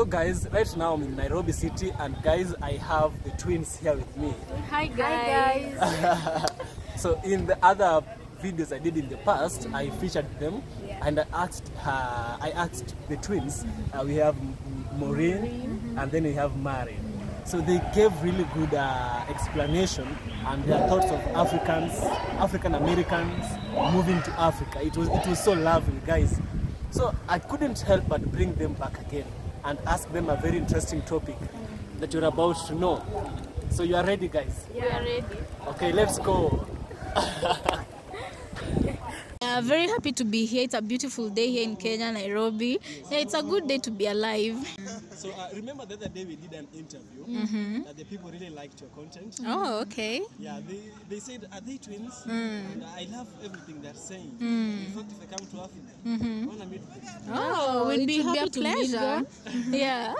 So guys, right now I'm in Nairobi city, and guys, I have the twins here with me. Hi guys. So in the other videos I did in the past, I featured them, and I asked the twins. We have Maureen, and then we have Mary. So they gave really good explanation and their thoughts of African Americans moving to Africa. It was so lovely, guys. So I couldn't help but bring them back again and ask them a very interesting topic that you're about to know. So you are ready, guys? Yeah, we are ready. Okay, let's go. Very happy to be here. It's a beautiful day here in Kenya, Nairobi. Yeah, it's a good day to be alive. So remember the other day we did an interview that the people really liked your content. Oh, okay. Yeah, they said, are they twins? And I love everything they're saying. In fact, if I come to Africa, I want to meet them. Oh, it would be a pleasure. Yeah.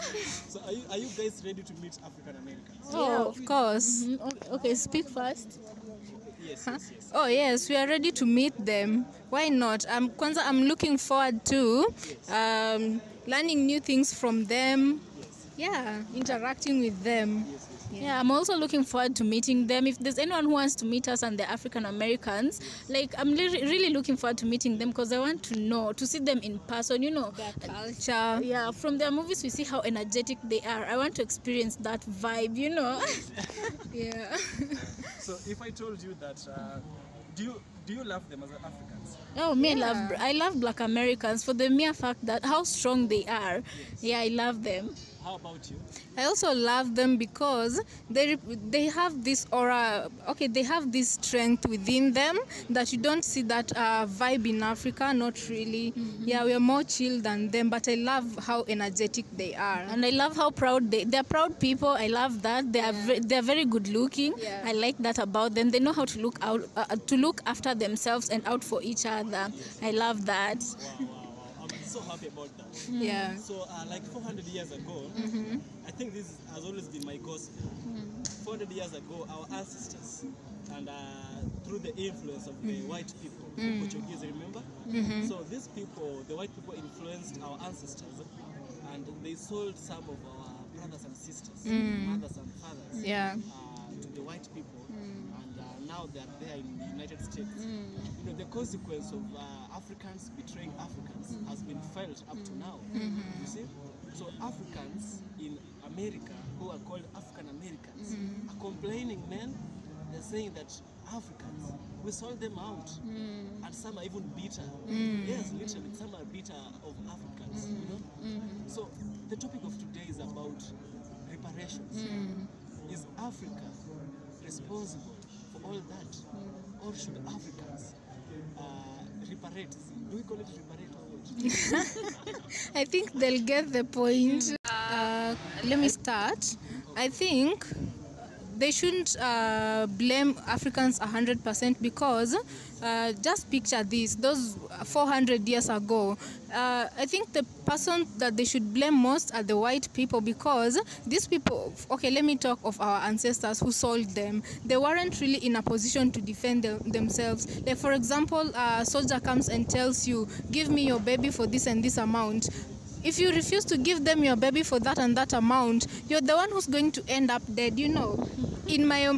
So are you guys ready to meet African Americans? Oh, of course. Okay, speak first. Yes, yes, yes. Oh yes, we are ready to meet them. Why not? Kwanza, I'm looking forward to learning new things from them. Yeah, interacting with them. Yeah, I'm also looking forward to meeting them. If there's anyone who wants to meet us and the African Americans, like I'm really looking forward to meeting them, because I want to know, to see them in person, you know, their culture. Yeah, from their movies we see how energetic they are. I want to experience that vibe, you know. Yeah. So if I told you that, do you love them as Africans? Oh, me, I love Black Americans for the mere fact that how strong they are. Yes. Yeah, I love them. How about you? I also love them because they have this aura. Okay, they have this strength within them that you don't see that vibe in Africa. Not really. Yeah, we are more chill than them, but I love how energetic they are, and I love how proud they're proud people. I love that they're very good looking. Yeah. I like that about them. They know how to look after themselves and out for each other. I love that. Wow. I'm so happy about that. Yeah. So like 400 years ago, I think this has always been my gospel. 400 years ago, our ancestors, and through the influence of the white people, Portuguese, remember? So these people, the white people, influenced our ancestors, and they sold some of our brothers and sisters, mothers and fathers, to the white people, and now they are there in the United States. You know, the consequence of Africans betraying Africans has been felt up to now. You see? So Africans in America, who are called African Americans, are complaining, man. They're saying that Africans, we sold them out, and some are even bitter. Yes, literally, some are bitter of Africans. You know? So the topic of today is about reparations. Is Africa responsible for all that, or should Africans reparate? Do we call it reparate or what? I think they'll get the point. Let me start. I think they shouldn't blame Africans 100%, because just picture this, those 400 years ago, I think the person that they should blame most are the white people, because these people, okay, let me talk of our ancestors who sold them. They weren't really in a position to defend themselves. Like, for example, a soldier comes and tells you, give me your baby for this and this amount. If you refuse to give them your baby for that and that amount, you're the one who's going to end up dead, you know, in my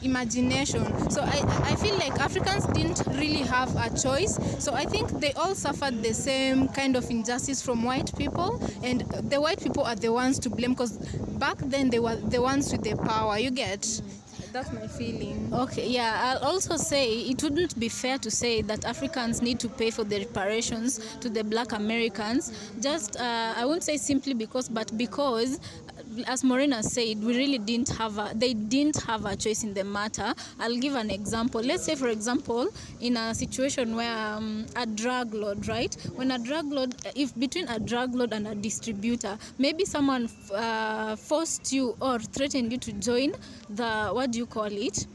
imagination. So I feel like Africans didn't really have a choice. So I think they all suffered the same kind of injustice from white people, and the white people are the ones to blame, because back then they were the ones with the power, you get? That's my feeling. Okay, yeah, I'll also say it wouldn't be fair to say that Africans need to pay for the reparations to the Black Americans. Just, I won't say simply because, but because, as Morena said, they didn't have a choice in the matter. I'll give an example. Let's say, for example, in a situation where a drug lord, right? When a drug lord, if between a drug lord and a distributor, maybe someone forced you or threatened you to join the, what do you call it?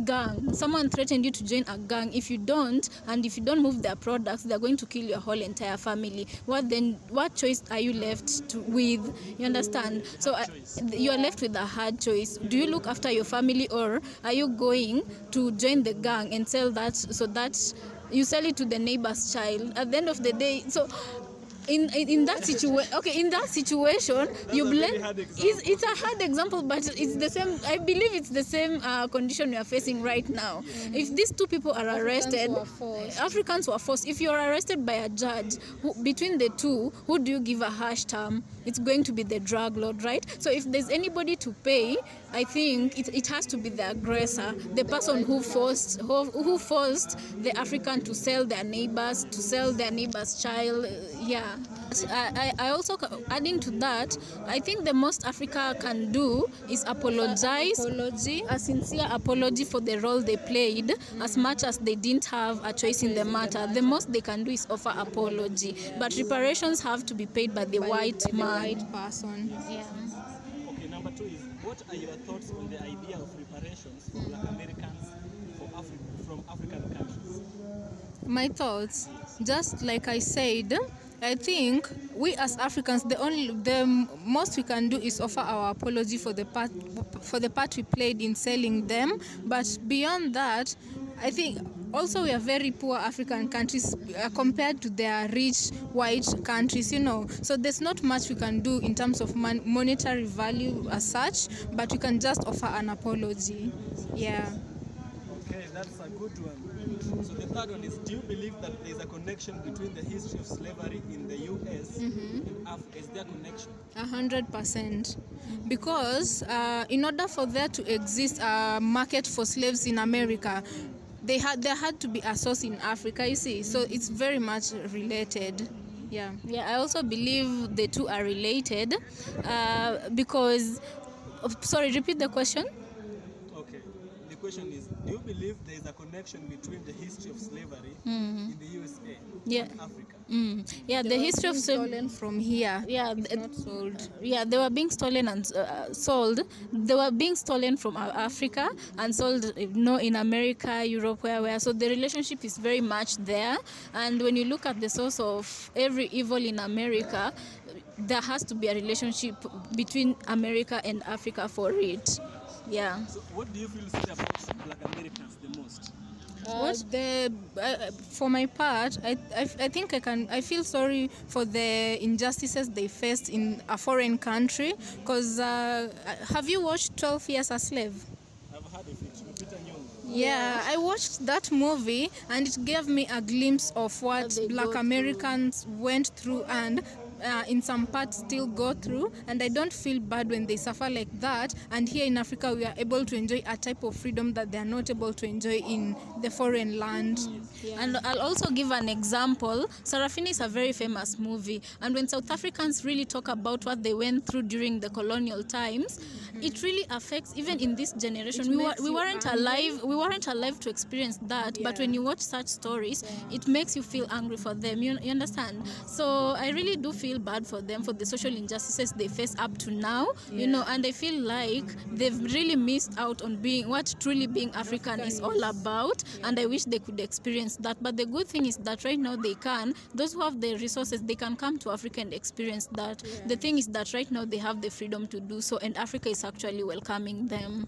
Gang. Someone threatened you to join a gang. If you don't, and if you don't move their products, they're going to kill your whole entire family. What choice are you left with? You understand? So you are left with a hard choice. Do you look after your family, or are you going to join the gang and sell that, so that you sell it to the neighbor's child? At the end of the day, so in that situation, okay, in that situation, you blame. It's a hard example, but it's the same. I believe it's the same condition we are facing right now. If these two people are arrested, Africans were forced. If you are arrested by a judge, between the two, who do you give a harsh term? It's going to be the drug lord, right? So if there's anybody to pay, I think it has to be the aggressor, the person who forced the African to sell their neighbor's child. Yeah. I also, adding to that, I think the most Africa can do is apologize, a sincere apology for the role they played, as much as they didn't have a choice in the matter. The most they can do is offer apology, but reparations have to be paid by the white person. Yeah. Okay, number 2 is, what are your thoughts on the idea of reparations for Black Americans from African countries? My thoughts, just like I said, I think we as Africans, the most we can do is offer our apology for the part we played in selling them. But beyond that, I think also we are very poor African countries compared to their rich white countries, you know. So there's not much we can do in terms of monetary value as such, but we can just offer an apology. Yeah. Okay, that's a good one. So the third one is, do you believe that there is a connection between the history of slavery in the US and Africa? Is there a connection? 100%. Because in order for there to exist a market for slaves in America, there had to be a source in Africa, you see. So it's very much related. Yeah. I also believe the two are related because... sorry, repeat the question. The question is, do you believe there is a connection between the history of slavery in the USA and Africa? Yeah, the history of stolen from here. Yeah, not sold. Yeah, they were being stolen and sold. They were being stolen from Africa and sold, in America, Europe, where. So the relationship is very much there. And when you look at the source of every evil in America, there has to be a relationship between America and Africa for it. Yeah. So what do you feel sad about Black Americans the most? For my part, I think I feel sorry for the injustices they faced in a foreign country. Because have you watched 12 Years a Slave? I've heard of it. Yeah, I watched that movie and it gave me a glimpse of what Black Americans went through and in some parts still go through, and I don't feel bad when they suffer like that. And here in Africa we are able to enjoy a type of freedom that they are not able to enjoy in the foreign land. And I'll also give an example. Sarafina is a very famous movie, and when South Africans really talk about what they went through during the colonial times, it really affects even in this generation. We weren't alive to experience that, but when you watch such stories, it makes you feel angry for them. You understand? So I really do feel bad for them, for the social injustices they face up to now, and I feel like they've really missed out on what truly being African is all about, and I wish they could experience that. But the good thing is that right now those who have the resources, they can come to Africa and experience that. The thing is that right now they have the freedom to do so, and Africa is actually welcoming them.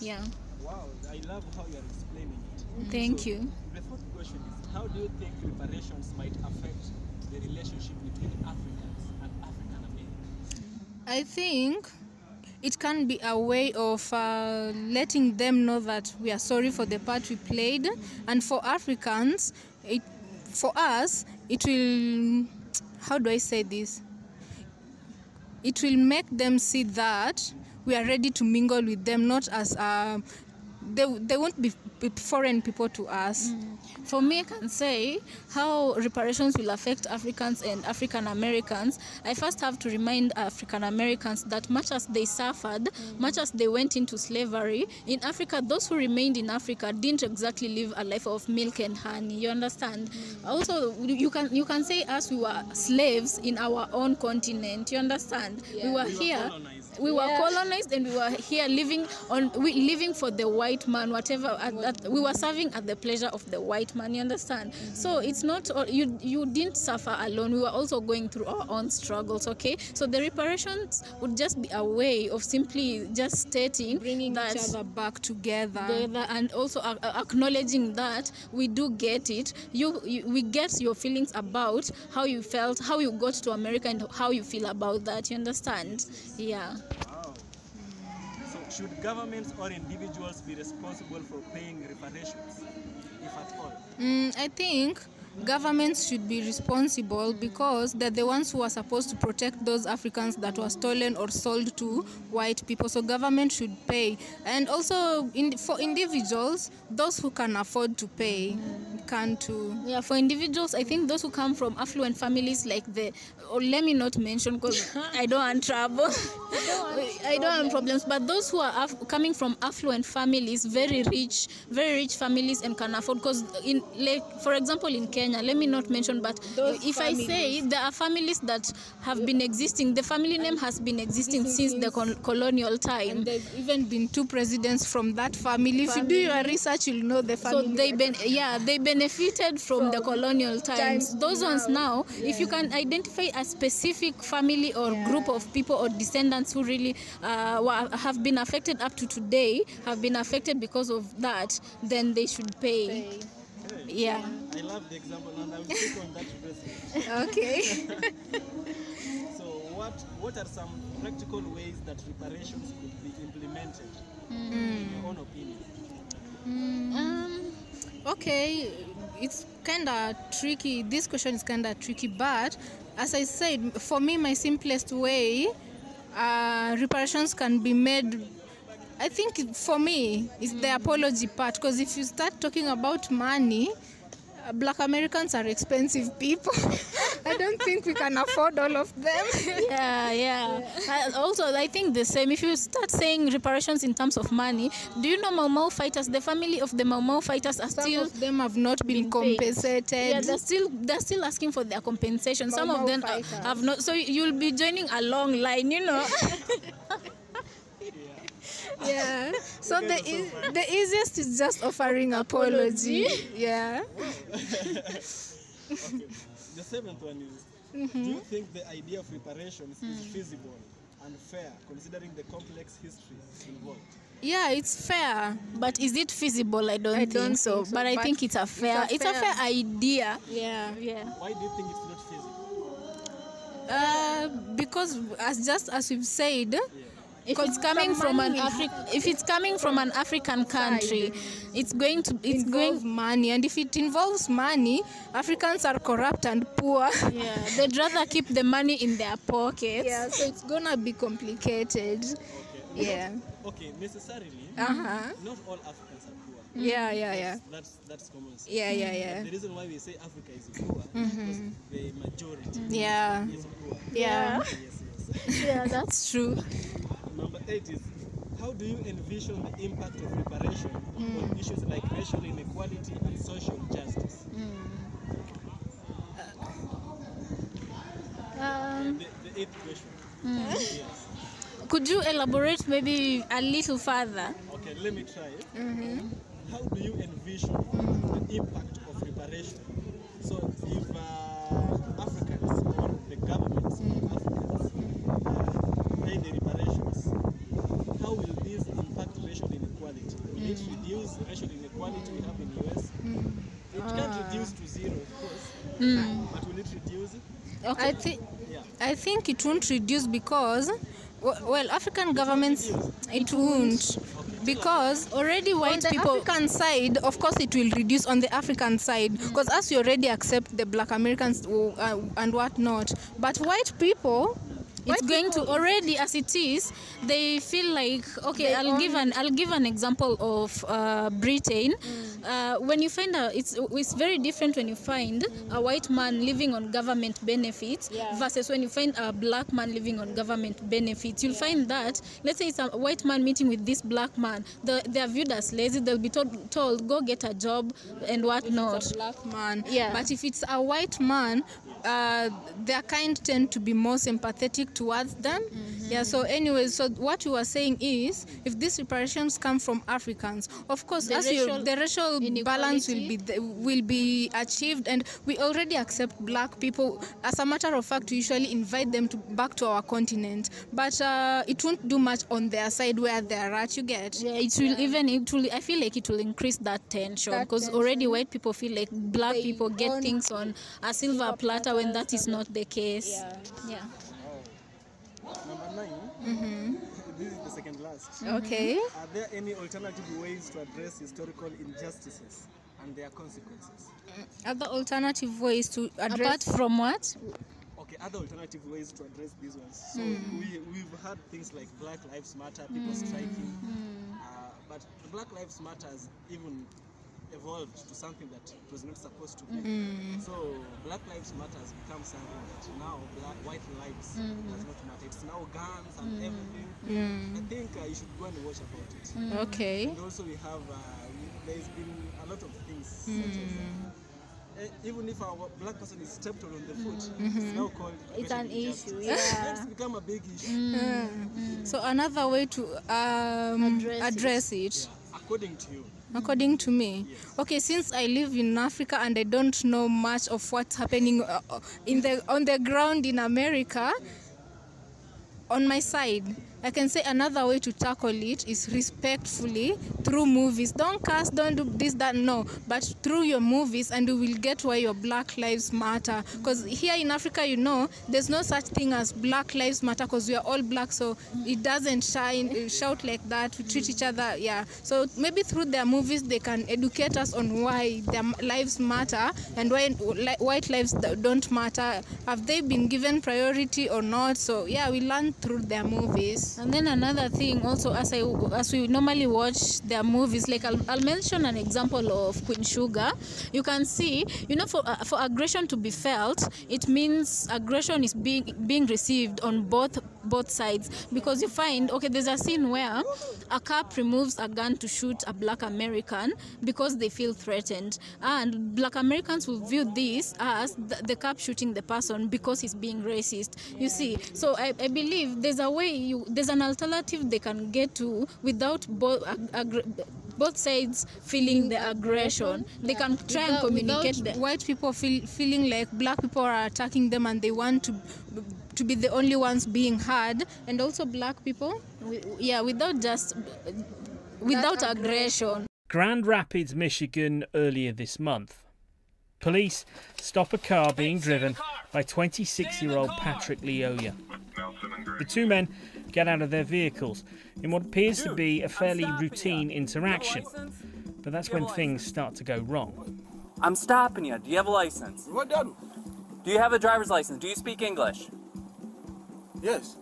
Yeah. Wow, I love how you are explaining it. Thank you. The fourth question is, how do you think reparations might affect the relationship between Africans and African Americans? I think it can be a way of letting them know that we are sorry for the part we played, and for Africans, for us, it will, how do I say this? It will make them see that we are ready to mingle with them, not as they won't be foreign people to us. For me, I can say how reparations will affect Africans and African Americans. I first have to remind African Americans that much as they suffered, much as they went into slavery, in Africa, those who remained in Africa didn't exactly live a life of milk and honey. You understand? Also, you can say us, we were slaves in our own continent. You understand? We were here. we were colonized, and we were here living for the white man, whatever we were serving at the pleasure of the white man, you understand? So it's not you didn't suffer alone. We were also going through our own struggles, okay? So the reparations would just be a way of simply just stating bringing that each other back together, and also acknowledging that we do get it. We get your feelings about how you felt, how you got to America, and how you feel about that, you understand? Yeah. Wow. So should governments or individuals be responsible for paying reparations, if at all? I think governments should be responsible because they're the ones who are supposed to protect those Africans that were stolen or sold to white people. So government should pay. And also for individuals, those who can afford to pay can too. Yeah, for individuals, I think those who come from affluent families let me not mention because I don't want trouble. I don't want problems. But those who are coming from affluent families, very rich families, and can afford, because for example in Kenya, let me not mention, but if I say there are families that have been existing, the family name has been existing since the colonial time. And there've even been 2 presidents from that family. If you do your research, you'll know the family. So they benefited from the colonial times. Those ones now, if you can identify a specific family or group of people or descendants who really have been affected up to today, have been affected because of that, then they should pay. Yeah. I love the example, and I will speak on that president. Okay. So what are some practical ways that reparations could be implemented, in your own opinion? Okay, it's kind of tricky. This question is kind of tricky, but as I said, for me, my simplest way, reparations can be made. I think for me, it's the apology part, because if you start talking about money, Black Americans are expensive people. I don't think we can afford all of them. Yeah. Also, I think the same. If you start saying reparations in terms of money, do you know Mau Mau fighters? The family of the Mau Mau fighters are Some of them have not been compensated. Yeah, they're still asking for their compensation. Some of them have not. So you'll be joining a long line, you know. Yeah. So the easiest is just offering apology. Yeah. Okay. The 7th one is, do you think the idea of reparations is feasible and fair, considering the complex history involved? Yeah, it's fair. But is it feasible? I don't think so. But I think it's a fair idea. Yeah. Why do you think it's not feasible? Because as we've said, if it's coming from an African country, it's going to involve money, and if it involves money, Africans are corrupt and poor. Yeah, they'd rather keep the money in their pockets. Yeah, so it's gonna be complicated. Okay. Yeah. Okay, necessarily. Not all Africans are poor. Yeah. That's common sense. Yeah. The reason why we say Africa is poor is because the majority is poor. Yeah. Yes. Yeah, that's true. Number 8 is, how do you envision the impact of reparation on issues like racial inequality and social justice? The 8th question. Yes. Could you elaborate maybe a little further? Okay, let me try it. How do you envision the impact of reparation? So if Africans or the governments of Africans pay the reparations, how will this impact racial inequality? Will it reduce racial inequality we have in the US? It can't reduce to 0, of course, but will it reduce? Okay. I think it won't reduce because, well, African governments, it won't. Because already white people on the African side, of course it will reduce on the African side, because as we already accept the Black Americans and whatnot, but white people, it's going to already, as it is, they feel like, okay, I'll give an example of Britain. When you find it's very different when you find a white man living on government benefits versus when you find a black man living on government benefits. You'll find that, let's say it's a white man meeting with this black man, they are viewed as lazy. They'll be told go get a job and whatnot. It's a black man. Yeah. But if it's a white man, their kind tend to be more sympathetic towards them. Yeah, so anyways, so what you were saying is, if these reparations come from Africans, of course, the racial balance will be achieved, and we already accept black people. As a matter of fact, we usually invite them back to our continent, but it won't do much on their side where they're at, you get? Yeah, I feel like it will increase that tension, because already white people feel like black people get things on a silver platter when that is not the case. Yeah. Number 9. This is the second last. Okay. Are there any alternative ways to address historical injustices and their consequences? Other alternative ways to address... Apart from what? Okay, other alternative ways to address these ones. So we've had things like Black Lives Matter, people striking, but the Black Lives Matter has even evolved to something that it was not supposed to be. So Black Lives Matter has become something that now white lives does not matter. It's now guns and everything. I think you should go and watch about it. Okay. And also we have, there's been a lot of things such as, even if a black person is stepped on the foot, it's now called an issue. It's become a big issue. So another way to address it. According to you. According to me, okay, since I live in Africa and I don't know much of what's happening on the ground in America, on my side, I can say another way to tackle it is respectfully through movies. Don't curse, don't do this, that, no. But through your movies, and you will get why your Black Lives Matter. Because here in Africa, you know, there's no such thing as Black Lives Matter because we are all black, so it doesn't shout like that. We treat each other, yeah. So maybe through their movies, they can educate us on why their lives matter and why white lives don't matter. Have they been given priority or not? So yeah, we learn through their movies. And then another thing also, as we normally watch their movies, like I'll mention an example of Queen Sugar. You can see, you know, for aggression to be felt, it means aggression is being received on both sides, because you find, okay, there's a scene where a cop removes a gun to shoot a black American because they feel threatened, and black Americans will view this as the cop shooting the person because he's being racist. You see, so I believe there's a way, there's an alternative they can get to without both sides feeling the aggression. They can try and communicate. White people feeling like black people are attacking them and they want to be the only ones being heard, and also black people, without aggression. Grand Rapids, Michigan, earlier this month. Police stop a car being driven by 26-year-old Patrick Leya. The two men get out of their vehicles in what appears to be a fairly routine interaction. But that's when things start to go wrong. I'm stopping you. Do you have a license? What do? Do you have a driver's license? Do you speak English? Yes.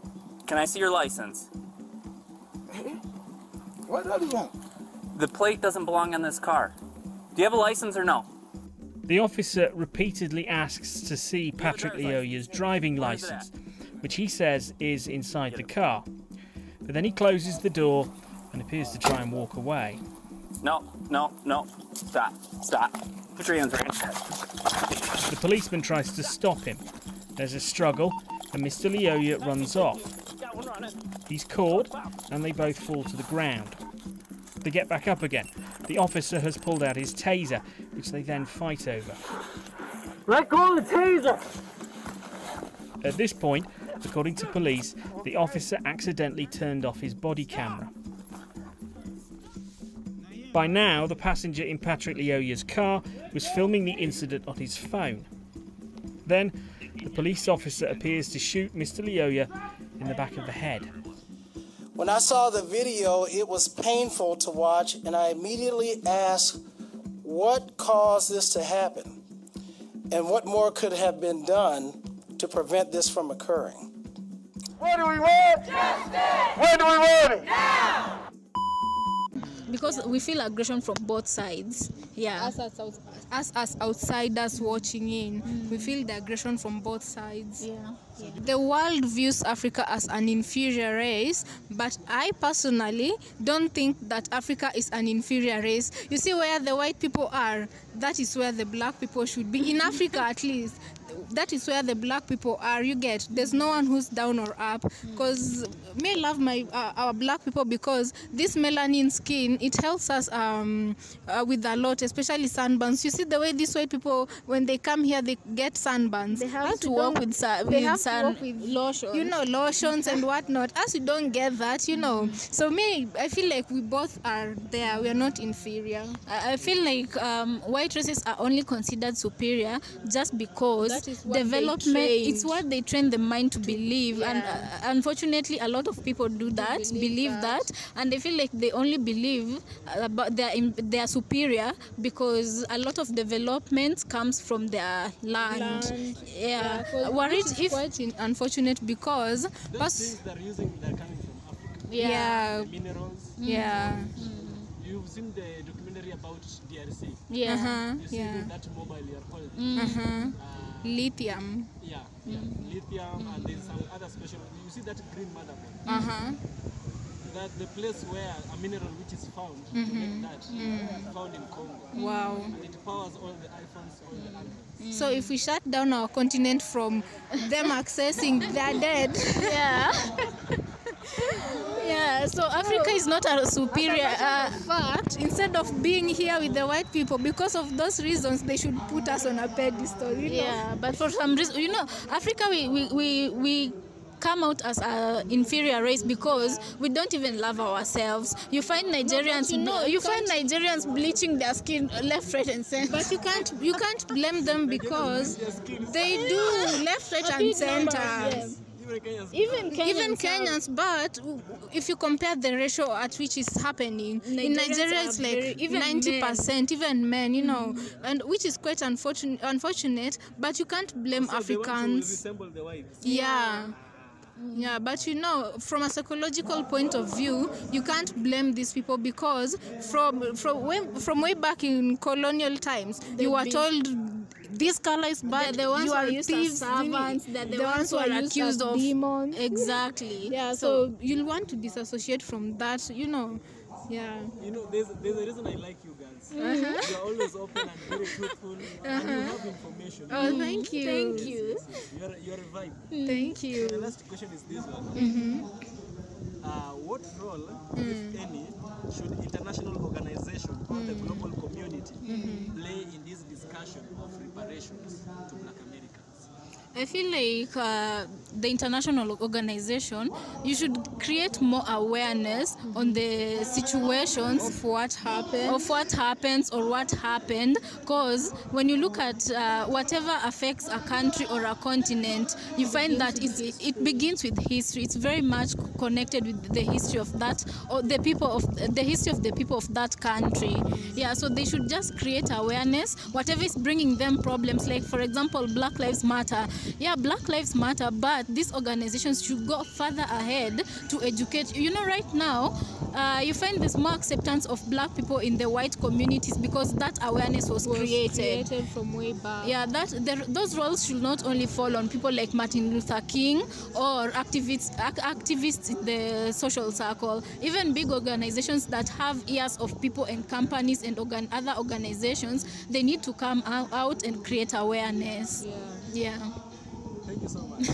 Can I see your license? What do you want? The plate doesn't belong on this car. Do you have a license or no? The officer repeatedly asks to see Patrick Leya's driving license, which he says is inside the car. But then he closes the door and appears to try and walk away. No. Stop. Put your hands right inside. The policeman tries to stop him. There's a struggle and Mr. Leya runs off. He's caught and they both fall to the ground. They get back up again. The officer has pulled out his taser, which they then fight over. Let go of the taser! At this point, according to police, the officer accidentally turned off his body camera. By now, the passenger in Patrick Leya's car was filming the incident on his phone. Then, the police officer appears to shoot Mr. Leya in the back of the head. When I saw the video, it was painful to watch, and I immediately asked what caused this to happen and what more could have been done to prevent this from occurring. What do we want? Justice! When do we want it? Now! Because we feel aggression from both sides. Yeah. Us as outsiders watching in, we feel the aggression from both sides. Yeah. The world views Africa as an inferior race, but I personally don't think that Africa is an inferior race. You see, where the white people are, that is where the black people should be. In Africa, at least, that is where the black people are. You get, there's no one who's down or up. Because me love our black people because this melanin skin, it helps us with a lot, especially sunburns. You see the way these white people, when they come here, they get sunburns. They have to work with lotions. You know, lotions and whatnot. Us, we don't get that, you know. So me, I feel like we both are there. We are not inferior. I feel like white races are only considered superior just because development, it's what they train the mind to believe. And unfortunately, a lot of people do that, believe that, and they feel like they only believe about they are superior because a lot of development comes from their land. Yeah. Which is quite unfortunate because those things they're using, they're coming from Africa. Yeah. The minerals. Yeah. You've seen the documentary about DRC. Yeah. You see that mobile you're calling. Lithium. Yeah. Lithium, and there's some other special. You see that green motherboard. That the place where a mineral which is found to make that is found in Congo. Wow. And it powers all the iPhones, all the Androids. So if we shut down our continent from them accessing, they're dead. Yeah. Yeah, so Africa is not a superior fact. Instead of being here with the white people, because of those reasons, they should put us on a pedestal. You know? Yeah, but for some reason, you know, Africa, we come out as an inferior race because we don't even love ourselves. You find Nigerians, Nigerians bleaching their skin left, right, and center. But you can't blame them because they do left, right, and center. Even Kenyans, but if you compare the ratio at which it's happening, in Nigeria it's like 90%, even men, you know, and which is quite unfortunate, but you can't blame Africans. Yeah. Yeah, but you know, from a psychological point of view, you can't blame these people because from way back in colonial times, you were told this color is bad. The ones you who are used thieves, as servants, the ones who are accused of demons. Exactly. Yeah, so you'll want to disassociate from that, you know. Yeah. You know, there's a reason I like you guys. You're always open and very truthful, and you have information. Oh, thank you. Thank you. You're a vibe. Thank you. The last question is this one. What role, if any, should international organization or the global community play in this discussion of reparations to Black Americans? I feel like the international organization, you should create more awareness on the situations of what happens or what happened, because when you look at whatever affects a country or a continent, you find that it begins with history. It's very much connected with the history of that, or the history of the people of that country. Yeah, so they should just create awareness, whatever is bringing them problems, like for example Black Lives Matter. Yeah, Black Lives Matter, but these organizations should go further ahead to educate. You know, right now, you find there's more acceptance of Black people in the white communities because that awareness was created from way back. Yeah, those roles should not only fall on people like Martin Luther King or activists in the social circle. Even big organizations that have ears of people and companies and other organizations, they need to come out and create awareness. Yeah. Thank you so much.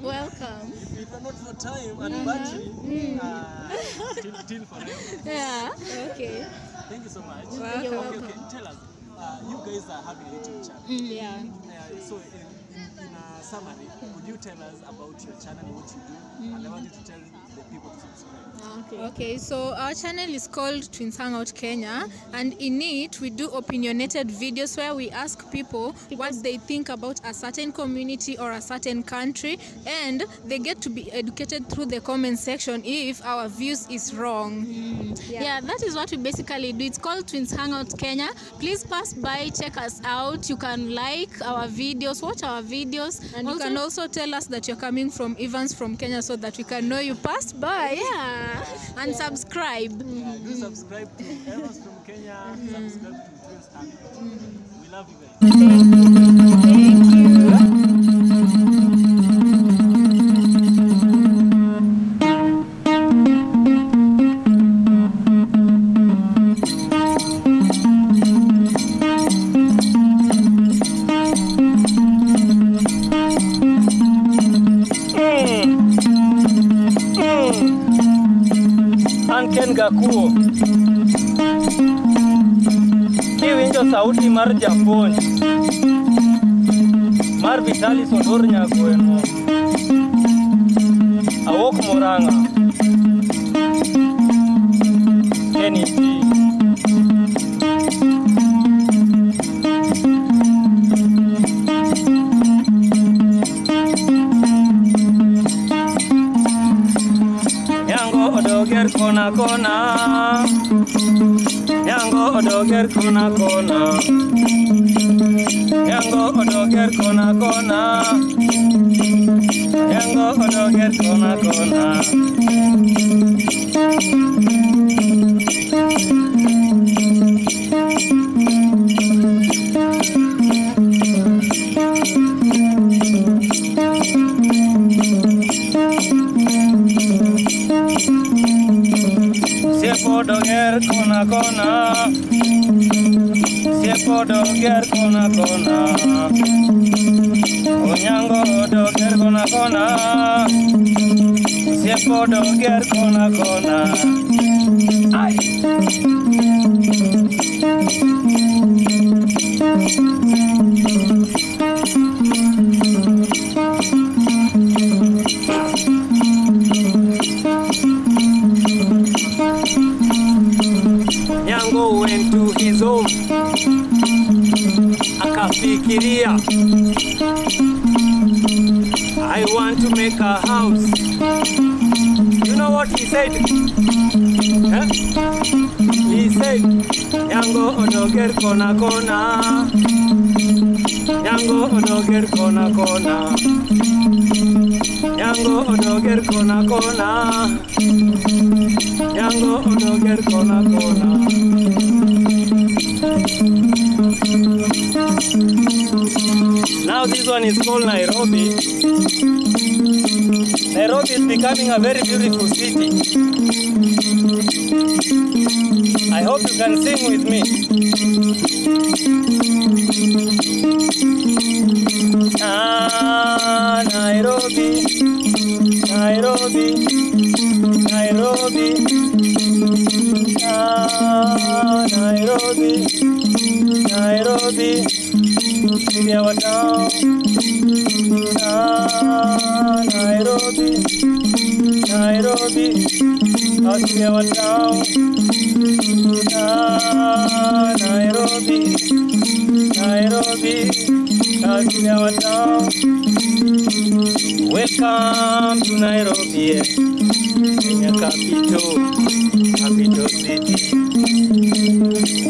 Welcome. If not for time and battery, till forever. Yeah. Okay. Thank you so much. Welcome. Okay. Tell us, you guys are having a YouTube channel. Yeah. So in a summary, could you tell us about your channel, what you do, and I want you to tell the people to subscribe. Okay, so our channel is called Twins Hangout Kenya, and in it we do opinionated videos where we ask people what they think about a certain community or a certain country, and they get to be educated through the comment section if our views is wrong. Yeah, that is what we basically do. It's called Twins Hangout Kenya. Please pass by, check us out. You can like our videos, watch our videos, and you can also tell us that you're coming from Evans from Kenya so that we can know you passed by. Yeah. And subscribe. You subscribe to Evans from Kenya, subscribe to Twins Hangout. We love you guys. Thank you. An Ken Gakuo. Kiwinjo sauti mar japuonj. Mar Vitalis Odor Nyagweno. Awok Murang'a. Kenisi. Odoger kona kona, Yango odoger kona kona, Yango odoger kona kona, Yango odoger kona kona. Doger kona kona, Siepo doger kona kona, Onyango doger kona kona, Siepo doger kona kona. Ay. Went to his home, akafikiria, I want to make a house. You know what he said? Huh? He said, Yango odoger kona kona, Yango odoger kona kona, Yango odoger kona kona, Yango odoger kona kona. Now this one is called Nairobi. Nairobi is becoming a very beautiful city. I hope you can sing with me. Ah, Nairobi, Nairobi, Nairobi. Ah, Nairobi, Nairobi, city of our town. Ah, Nairobi, Nairobi, city of our town. Ah, Nairobi, Nairobi, city of our town. Welcome to Nairobi, Kenya capital, capital city.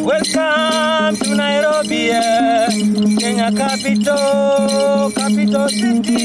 Welcome to Nairobi, Kenya capital, capital city.